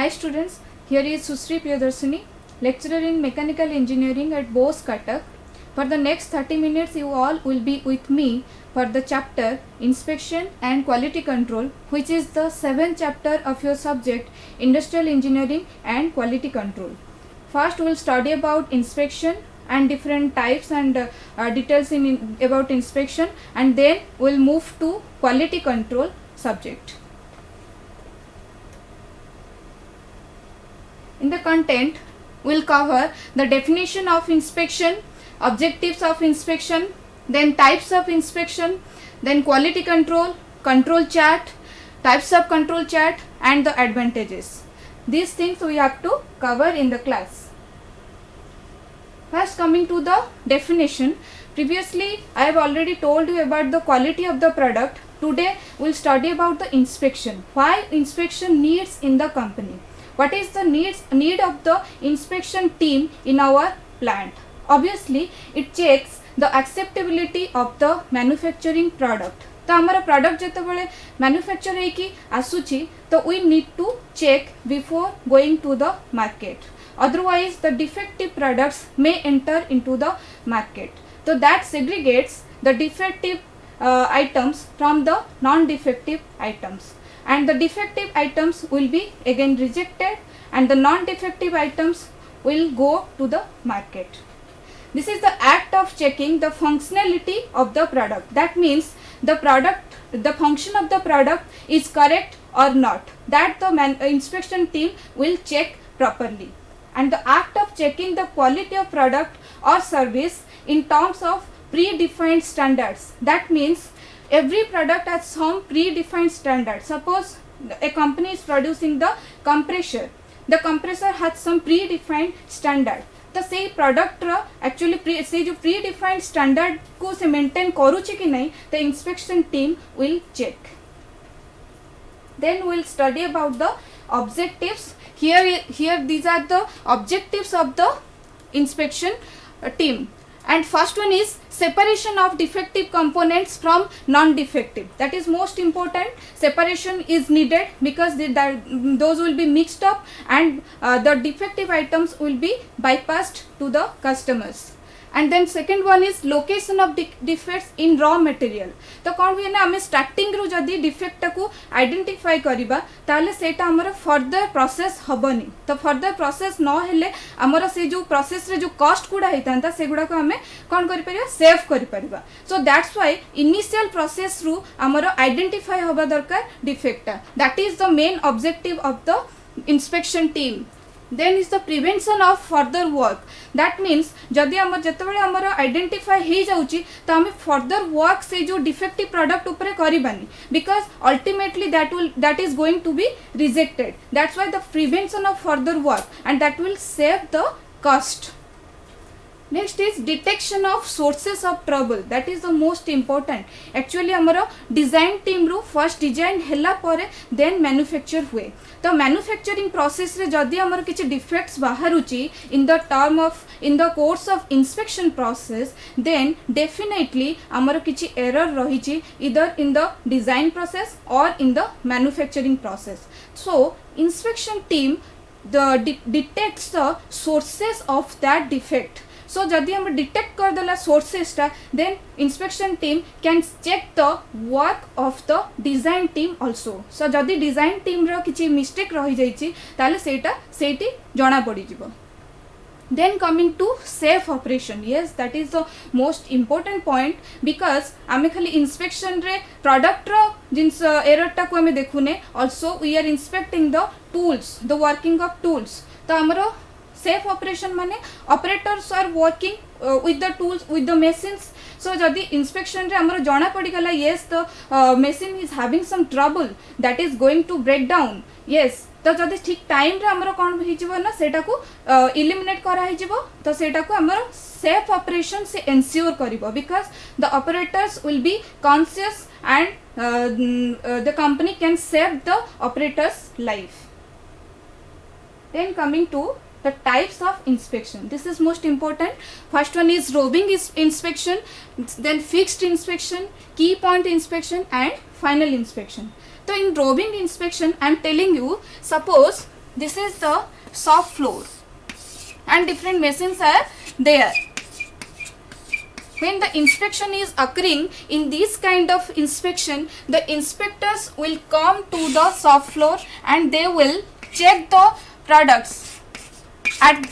Hi students, here is Sushree Priyadarshini, lecturer in Mechanical Engineering at BOSE, Cuttack. For the next 30 minutes you all will be with me for the chapter Inspection and Quality Control, which is the 7th chapter of your subject Industrial Engineering and Quality Control. First we will study about inspection and different types and details about inspection, and then we will move to quality control subject. In the content, we will cover the definition of inspection, objectives of inspection, then types of inspection, then quality control, control chart, types of control chart, and the advantages. These things we have to cover in the class. First, coming to the definition, previously I have already told you about the quality of the product. Today we will study about the inspection. Why inspection needs in the company? What is the need of the inspection team in our plant? Obviously, it checks the acceptability of the manufacturing product. तो हमारा product जिते बड़े manufacture होइकी आसुची तो we need to check before going to the market, otherwise the defective products may enter into the market. So that segregates the defective items from the non-defective items, and the defective items will be again rejected and the non-defective items will go to the market. This is the act of checking the functionality of the product. That means the function of the product is correct or not, that the inspection team will check properly. And the act of checking the quality of product or service in terms of predefined standards. That means every product has some predefined standard. Suppose a company is producing the compressor. The compressor has some predefined standard. तो से product actually से जो predefined standard को से maintain करूची कि नहीं, the inspection team will check. Then we will study about the objectives. Here these are the objectives of the inspection team. And first one is separation of defective components from non-defective. That is most important. Separation is needed because those will be mixed up and the defective items will be bypassed to the customers. And then second one is location of defects in raw material. तो कौन भी ना हमें starting रू जदि defect को identify करिबा ताले सेटा हमर फर्दर प्रोसेस हबनी. तो फर्दर प्रोसेस न हेले हमर से जो प्रोसेस रे जो कॉस्ट गुडा हेतांता से गुडा को हमें कौन करि परिबा, सेव करि परिबा. So that's why initial process रू हमर आइडेंटिफाई होबा दरकार defect. That is the main objective of the inspection team. Then is the prevention of further work. That means जदि हम जतबेले हमर आइडेंटिफाई हे जाउची तो हमें फर्दर वर्क से जो डिफेक्टिव प्रोडक्ट ऊपर करिबानी, because ultimately that is going to be rejected. That's why the prevention of further work, and that will save the cost. Next is detection of sources of trouble. That is the most important. Actually हमारा design team रू first design हेला परे then manufacture हुए. तो manufacturing process रे जदि हमारा किसी defects बाहरुची in the course of inspection process, then definitely हमारा किसी error रहीची either in the design process or in the manufacturing process. So inspection team detects the sources of that defect. So जदि हम detect कर देला sources टा, then inspection team can check the work of the design team also. So जदि design team रो किछि mistake रही जाइछि ताले सेटा सेठी जणा पड़ी जिवो. Then coming to safe operation. Yes, that is the most important point, because आमे खाली inspection रे product रो जिन्स error टा को आमे देखुने, also we are inspecting the tools, the working of tools. तो हमरो safe operation माने operators are working with the tools, with the machines. So जदि inspection रे हमरो जाना पड़ी गला, yes the machine is having some trouble, that is going to break down. Yes, तो जदि ठीक टाइम रे हमरो कोनहि जिवो ना सेटा को eliminate करा हि जिवो, तो सेटा को हमरो safe operation से ensure करिवो, because the operators will be conscious and the company can save the operator's life. Then coming to the types of inspection. This is most important. First one is roving inspection, then fixed inspection, key point inspection, and final inspection. So in roving inspection, I am telling you, suppose this is the shop floor and different machines are there. When the inspection is occurring in this kind of inspection, the inspectors will come to the shop floor and they will check the products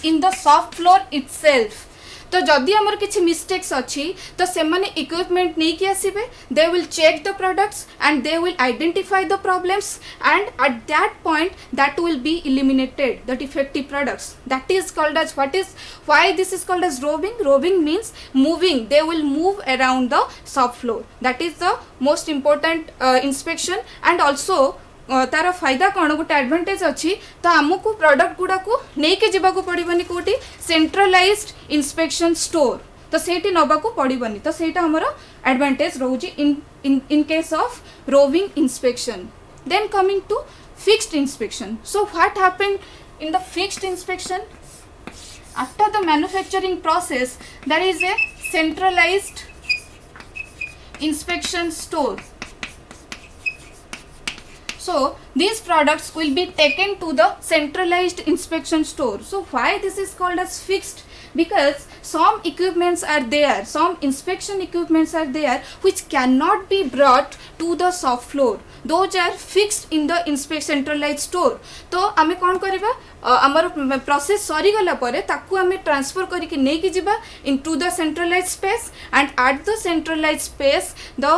in the shop floor itself. तो जदि आमर किसी mistakes अच्छी तो से माने equipment नहीं कि आसीबे, they will check the products and they will identify the problems, and at that point that will be eliminated the defective products. That is called as why this is called as roving. Roving means moving. They will move around the shop floor. That is the most important inspection. And also तार फायदा कौन गोटे advantage अच्छी तो आमको product गुड़ा को नहीं के जीवा को पड़िबनी कोटी सेंट्रलाइज्ड इंस्पेक्शन स्टोर तो सेठी नबा को पड़िबनी तो सेटा हमरो एडवांटेज रहउची in case of roving inspection. Then coming to fixed inspection. So what happened in the fixed inspection? After the manufacturing process there is a centralised inspection store. So these products will be taken to the centralized inspection store. So why this is called as fixed? Because some equipments are there, some inspection equipments are there which cannot be brought to the shop floor. Those are fixed in the centralized store. तो आमे कौन करिबा आमर process सरी गला परे ताकू आमे ट्रांसफर करी कि नै कि जिबा into the centralised space, and at the centralized space the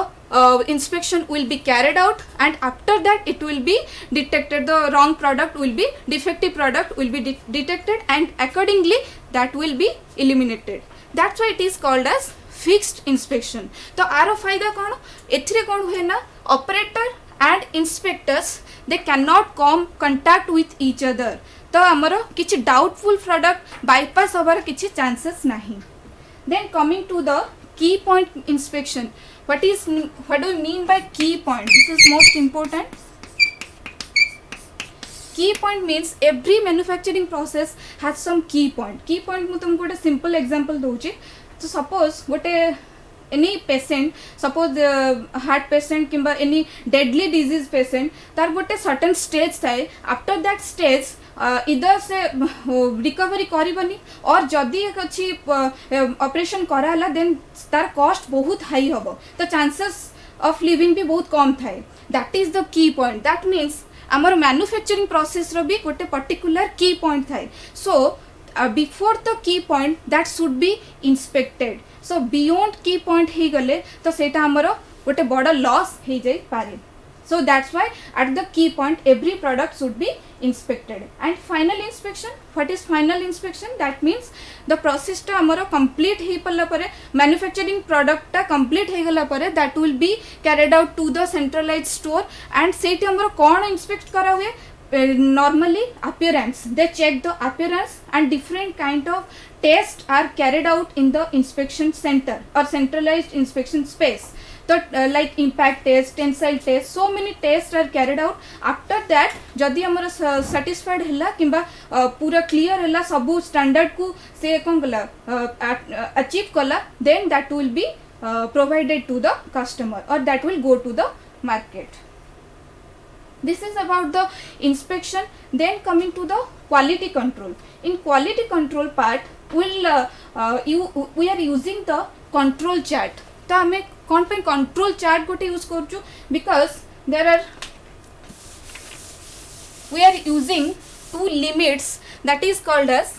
inspection will be carried out, and after that it will be detected, the wrong product will be, defective product will be detected, and accordingly that will be eliminated. That's why it is called as fixed inspection. तो आरो फायदा कौन एथिरे कौन हुए ना, operator and inspectors they cannot come contact with each other. तो हमरो किछि doubtful product bypass होबार किछि chances नहीं. Then coming to the key point inspection. What do you mean by key point? This is most important. Key point means every manufacturing process has some key point. Key point mu तुमको गोटे simple example दोउची. So suppose गोटे any patient, suppose the heart patient किंबा any deadly disease patient, तार गोटे certain stage थाए. After that stage इधर से recovery करिबनी, और जदि एक अच्छी ऑपरेशन कराला देन तार कॉस्ट बहुत हाई हबो, तो चांसेस ऑफ लिविंग भी बहुत कम थाए. That is the key point. That means आमर मैन्युफैक्चरिंग प्रोसेस रो भी गोटे पर्टिकुलर की पॉइंट थाए. So before the key point that should be inspected. So beyond की पॉइंट ही गले तो सेटा आमर गोटे बड़ लॉस हो जाई पारे. So that's why at the key point every product should be inspected. And final inspection, what is final inspection? That means the process ta amara complete he palla pare, manufacturing product ta complete he gala pare, that will be carried out to the centralized store, and Sethi amara कौन inspect करा हुए? Normally appearance, they check the appearance, and different kind of tests are carried out in the inspection center or centralized inspection space. So like impact test, tensile test, so many tests are carried out. After that जदि हमर satisfied हला किंबा पूरा clear हला सबू standard को से कौन गला achieve कला, then that will be provided to the customer, or that will go to the market. This is about the inspection. Then coming to the quality control. In quality control part we are using the control chart. तो हमें कौन पे control chart गोटे use करचु, because there are we are using two limits, that is called as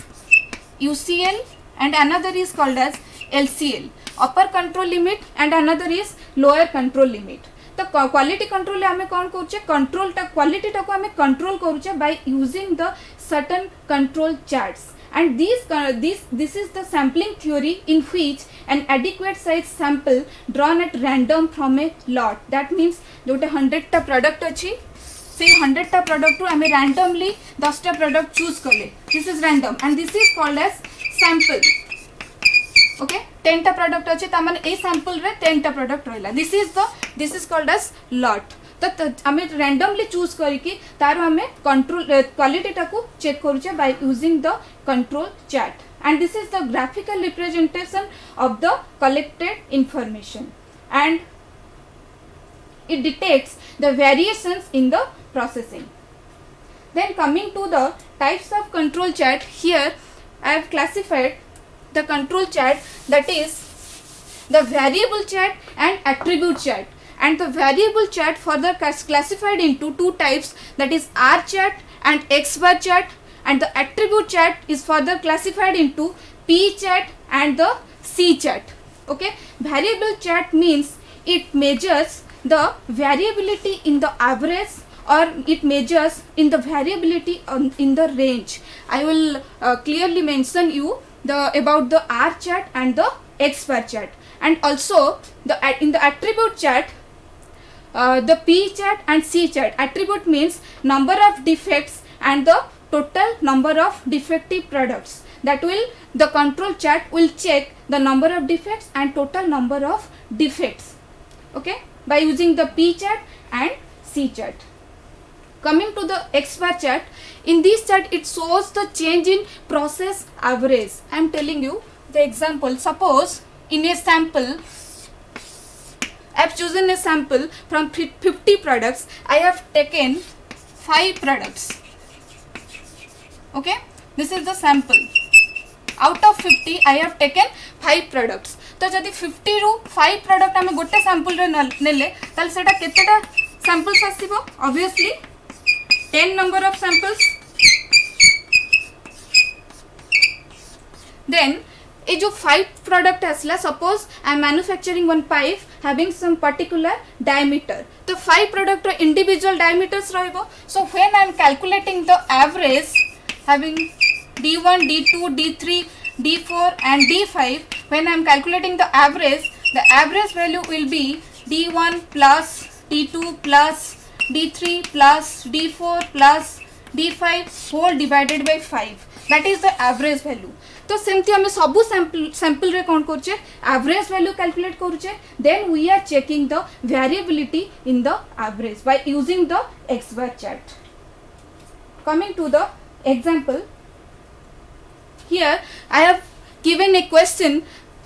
UCL and another is called as LCL, upper control limit, and another is lower control limit. तो quality control आमे कौन करूचे, control टा quality टा को आमे control करूचे bye using the certain control charts. And this is the sampling theory in which an adequate size sample drawn at random from a lot. That means Jote 100 टा product अच्छी, से 100 टा प्रोडक्ट रू आमे randomly 10 टा प्रोडक्ट चूज करले. This is random and this is called as sample. Okay, 10 टा product अच्छी ता माने ए सैंपल रे 10 टा प्रोडक्ट रहला. This is called as lot. तो आमे रैंडमली चूज करिकी तार आमे कंट्रोल क्वालिटी टाको चेक करूचे bye using the control chart. And this is the graphical representation of the collected information, and it detects the variations in the processing. Then coming to the types of control chart, here I have classified the control chart, that is the variable chart and attribute chart. And the variable chart further classified into two types, that is R chart and X bar chart, and the attribute chart is further classified into P chart and the C chart. Okay, variable chart means it measures the variability in the average, or it measures in the variability in the range. I will clearly mention you about the R chart and the X bar chart. And also in the attribute chart, the P chart and C chart. Attribute means number of defects and the total number of defective products. That will, the control chart will check the number of defects and total number of defects, okay, by using the P chart and C chart. Coming to the X bar chart, in this chart it shows the change in process average. I am telling you the example. Suppose in a sample, I have chosen a sample from 50 products. I have taken 5 products. Okay, this is the sample. Out of 50 I have taken 5 products. तो जदि 50 रु 5 product आम गोटे sample रे नेले ताल सेटा केतेटा सैंपल्स आसीबो? Obviously 10 number of samples. Then ये जो 5 प्रोडक्ट आसला, suppose I am manufacturing one pipe having some particular diameter, तो 5 प्रोडक्ट इंडिविजुअल डायमीटर्स रहइबो. So when I am calculating the average having D1, D2, D3, D4 and D5, when I am calculating the average value will be D1 plus D2 plus D3 plus D4 plus D5 whole divided by 5. That is the average value. तो सेमती आम सबू sample रे कौन करुचे, average value calculate करुचे. Then we are checking the variability in the average by using the X bar chart. Coming to the example, here I have given a question.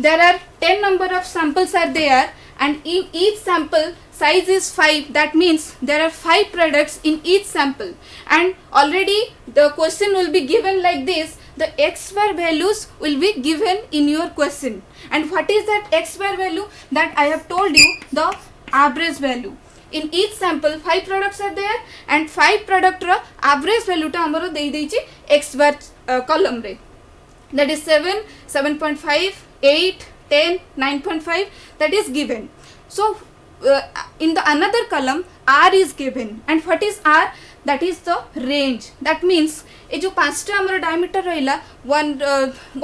There are 10 number of samples are there, and in each sample size is 5. That means there are 5 products in each sample, and already the question will be given like this. The X bar values will be given in your question. And what is that X bar value? That I have told you, the average value. In each sample 5 products are there, and 5 product रा average value टा हमरो दे देइछि X bar column रे. That is 7, 7.5, 8, 10, 9.5, that is given. So in the another column R is given, and what is R? That is the range. That means ये जो 5टा हमरो diameter रहिला,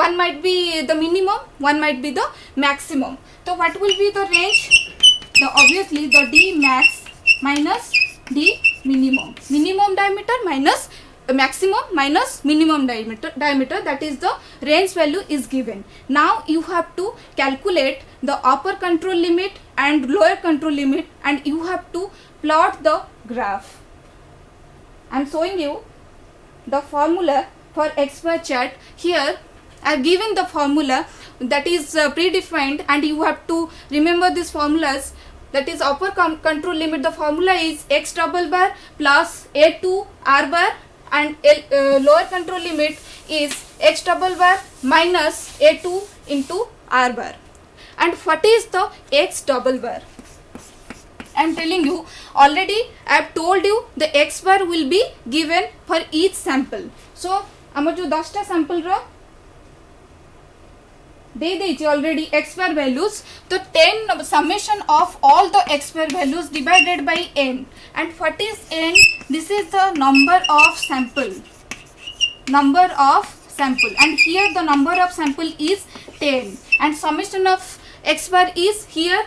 one might be the minimum, one might be the maximum. So what will be the range? The obviously the D max minus D minimum. Minimum diameter minus maximum minus minimum diameter, that is the range value is given. Now you have to calculate the upper control limit and lower control limit, and you have to plot the graph. I am showing you the formula for X bar chart. Here I have given the formula that is predefined, and you have to remember these formulas. That is upper control limit, the formula is X double bar plus A2 R bar, and lower control limit is X double bar minus A2 into R bar. And what is the X double bar? I am telling you already, I have told you the X bar will be given for each sample. So आम जो 10टा sample रो दे देइछि already X bar values, तो 10 summation of all the X bar values divided by n. And what is n? This is the number of sample, and here the number of sample is 10, and summation of X bar is here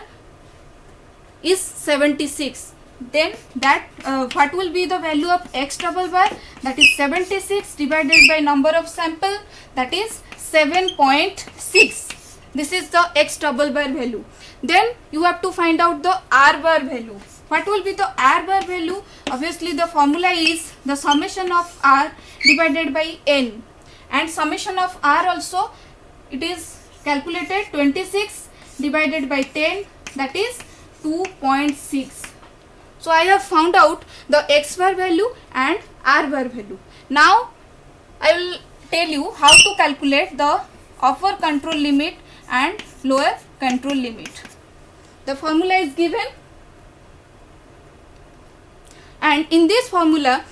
is 76. Then that what will be the value of X double bar? That is 76 divided by number of sample, that is 7.6. This is the X double bar value. Then you have to find out the R bar value. What will be the R bar value? Obviously the formula is the summation of R divided by n, and summation of R also it is calculated 26 divided by 10, that is 2.6. So I have found out the X bar value and R bar value. Now I will tell you how to calculate the upper control limit and lower control limit. The formula is given, and in this formula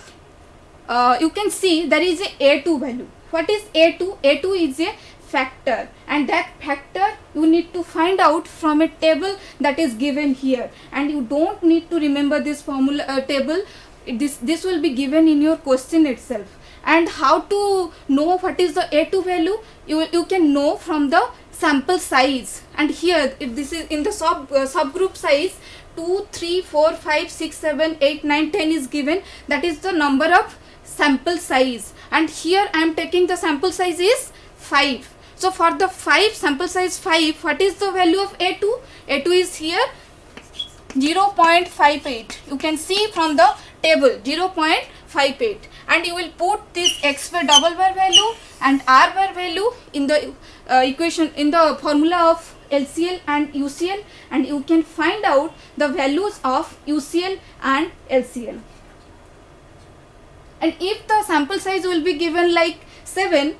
you can see there is a A2 value. What is A2? A2 is a factor, and that factor you need to find out from a table that is given here, and you don't need to remember this formula table. This will be given in your question itself. And how to know what is the A2 value? You can know from the sample size, and here if this is in the subgroup size 2, 3, 4, 5, 6, 7, 8, 9, 10 is given. That is the number of sample size, and here I am taking the sample size is 5. So for the 5 sample size 5, what is the value of A2? A2 is here 0.58. You can see from the table 0.58, and you will put this x bar double bar value and r bar value in the equation, in the formula of LCL and UCL, and you can find out the values of UCL and LCL. And if the sample size will be given like 7,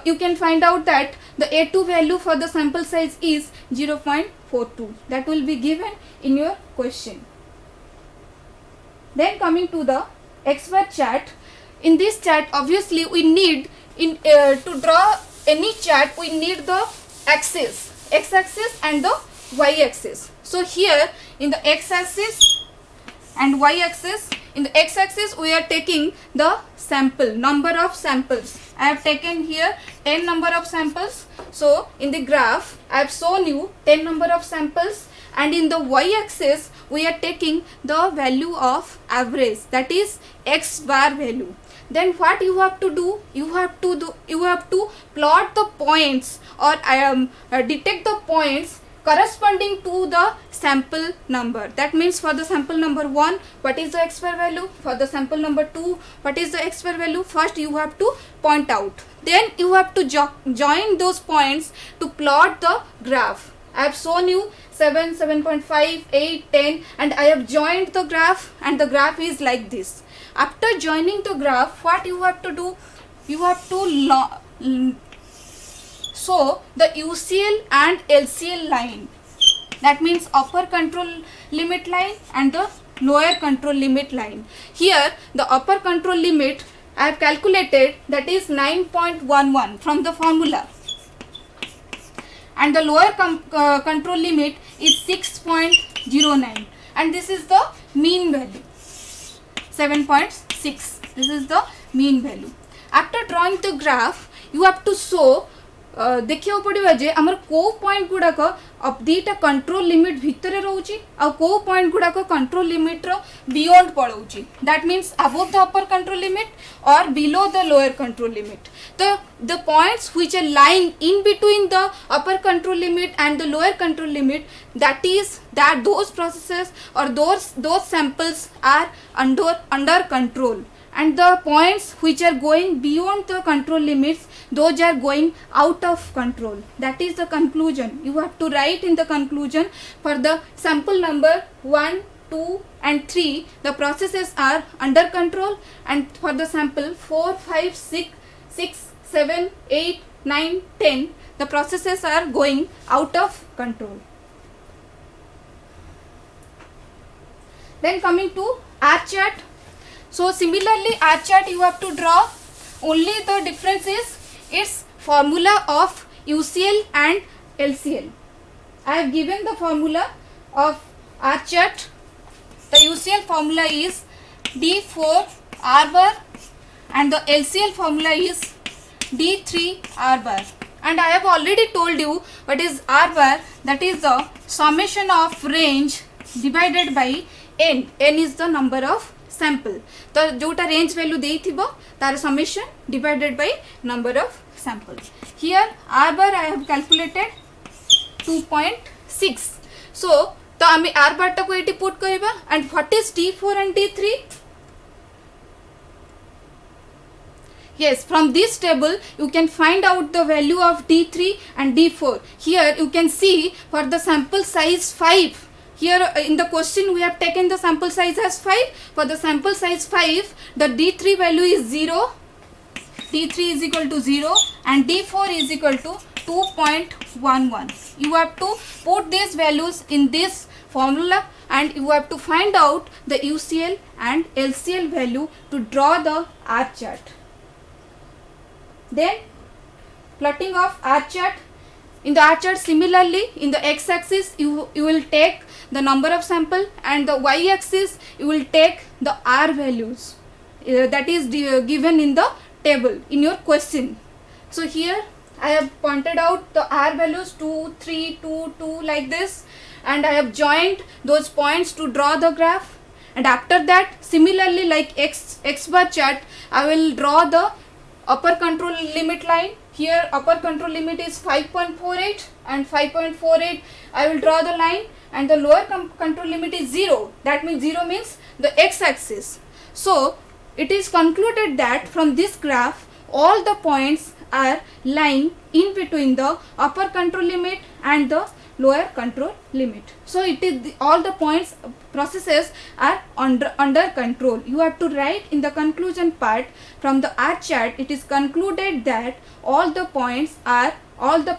you can find out that the A2 value for the sample size is 0.42. That will be given in your question. Then coming to the X bar chart. In this chart, obviously we need to draw any chart, we need the axis, x axis and the y axis. So here in the x axis and y axis, in the x axis we are taking the sample, number of samples. I have taken here 10 number of samples. So in the graph I have shown you 10 number of samples, and in the y axis we are taking the value of average, that is x bar value. Then what you have to do? You have to plot the points, or detect the points corresponding to the sample number. That means for the sample number 1, what is the x bar value? For the sample number 2, what is the x bar value? First you have to point out. Then you have to join those points to plot the graph. I have shown you 7, 7.5, 8, 10, and I have joined the graph, and the graph is like this. After joining the graph, what you have to do? You have to show the UCL and LCL line. That means upper control limit line and the lower control limit line. Here the upper control limit I have calculated, that is 9.11 from the formula, and the lower control limit is 6.09, and this is the mean value 7.6. This is the mean value. After drawing the graph, you have to show देखियो पड़िबा जे हमर को point गुडाक अब दीटा control limit भितरे रहउची आ को point गुडाक control limit रो बियॉन्ड पड़उची. That means above the upper control limit और below the lower control limit. The points which are lying in between the upper control limit and the lower control limit, those processes or those samples are under control, and the points which are going beyond the control limits, those are going out of control. That is the conclusion. You have to write in the conclusion, for the sample number 1, 2 and 3, the processes are under control, and for the sample 4, 5, 6, 7, 8, 9, 10, the processes are going out of control. Then coming to R chart. So similarly, R chart you have to draw, only the difference is its formula of UCL and LCL. I have given the formula of R chart. The UCL formula is D4 R bar and the LCL formula is D3 R bar. And I have already told you what is R bar, that is the summation of range divided by n. N is the number of sample. तो जोटा range value देई थिबो तार summation divided by number of sample. Here R bar I have calculated 2.6. So तो आमी R bar टाको eighty put करिबा. And what is D4 and D3? Yes, from this table you can find out the value of D3 and D4. Here you can see for the sample size 5, here in the question we have taken the sample size as 5. For the sample size 5, the D3 value is 0, D3 is equal to 0 and D4 is equal to 2.11. You have to put these values in this formula and you have to find out the UCL and LCL value to draw the R chart. Then plotting of R chart. In the R chart, similarly, in the x axis you will take the number of sample and the y axis you will take the R values that is given in the table in your question. So here I have pointed out the R values 2, 3, 2, 2 like this, and I have joined those points to draw the graph. And after that, similarly like x bar chart, I will draw the upper control limit line. Here upper control limit is 5.48 and 5.48 I will draw the line, and the lower control limit is 0. That means 0 means the x axis. So it is concluded that from this graph all the points are lying in between the upper control limit and the lower control limit. So it is all the points processes are under control. You have to write in the conclusion part from the R chart, it is concluded that all the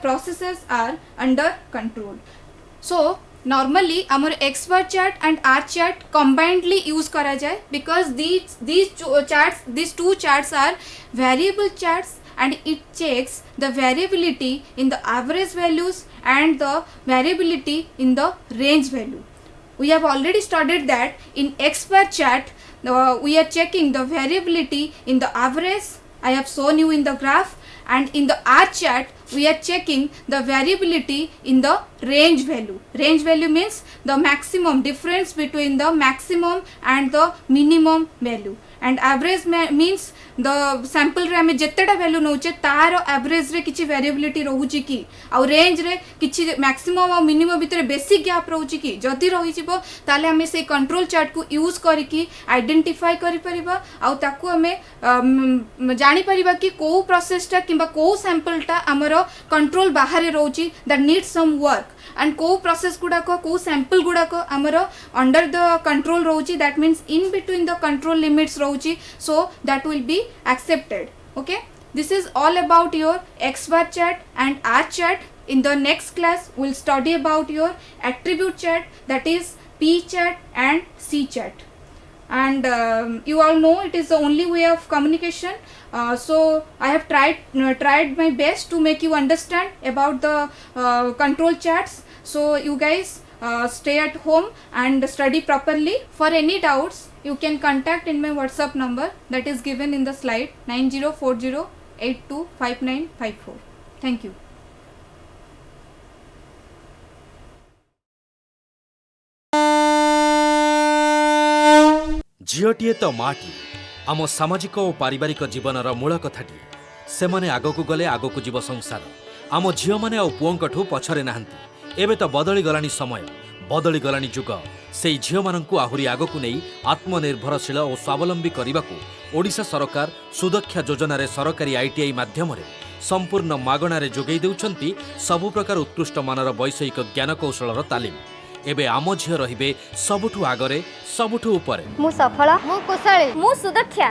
processes are under control. So normally our X bar chart and R chart combinedly use करा जाए because these two charts are variable charts and it checks the variability in the average values and the variability in the range value. We have already studied that in X bar chart we are checking the variability in the average. I have shown you in the graph, and in the R chart we are checking the variability in the range value. Range value means the maximum difference between the maximum and the minimum value, and average means the sample रे हमें जितेटा value नौचे तार average रे किछि variability रहउची कि आ range रे किछि maximum और minimum भितर बेसिक गैप रहउची कि जदि रहि जिवो ताले हमें से कंट्रोल चार्ट को यूज करिकि आइडेंटिफाई करि परिबा आ ताकू हमें जानि परिबा कि को प्रोसेसटा किबा को सैंपलटा हमरो कंट्रोल बाहर रहउची that needs some work, and को प्रोसेस गुडा को सैंपल गुडा को हमरो अंडर द कंट्रोल रहउची, that means in between the control limits रहउची, so that will be accepted. Okay, this is all about your X bar chart and R chart. In the next class we'll study about your attribute chart, that is P chart and C chart. And you all know it is the only way of communication, so I have tried my best to make you understand about the control charts. So you guys stay at home and study properly. For any doubts you can contact in my WhatsApp number that is given in the slide 9040825954. Thank you. झीटीए तो माटी आम सामाजिक और पारिवारिक जीवनर मूल कथाटी से माने आगकू गले आगकू जीव संसार आम झील मैंने आ पुओंकठू पछरे नाहांती एबे तो बदली गलानी समय बदली गलानी जुग से झील माननकू आहुरी आगकू नहीं आत्मनिर्भरशील और स्वावलंबी करने ओडिशा सरकार सुदक्षा योजना रे सरकारी आईटीआई माध्यम संपूर्ण मागणारे जोगई देउछंती सबु प्रकार उत्कृष्ट मानर वैषयिक ज्ञान कौशलर तालीम। एबे आम झील रहिबे सबुठू आगरे सबुठू उपरे। मु सफल मु कुशली मु सुदक्षा।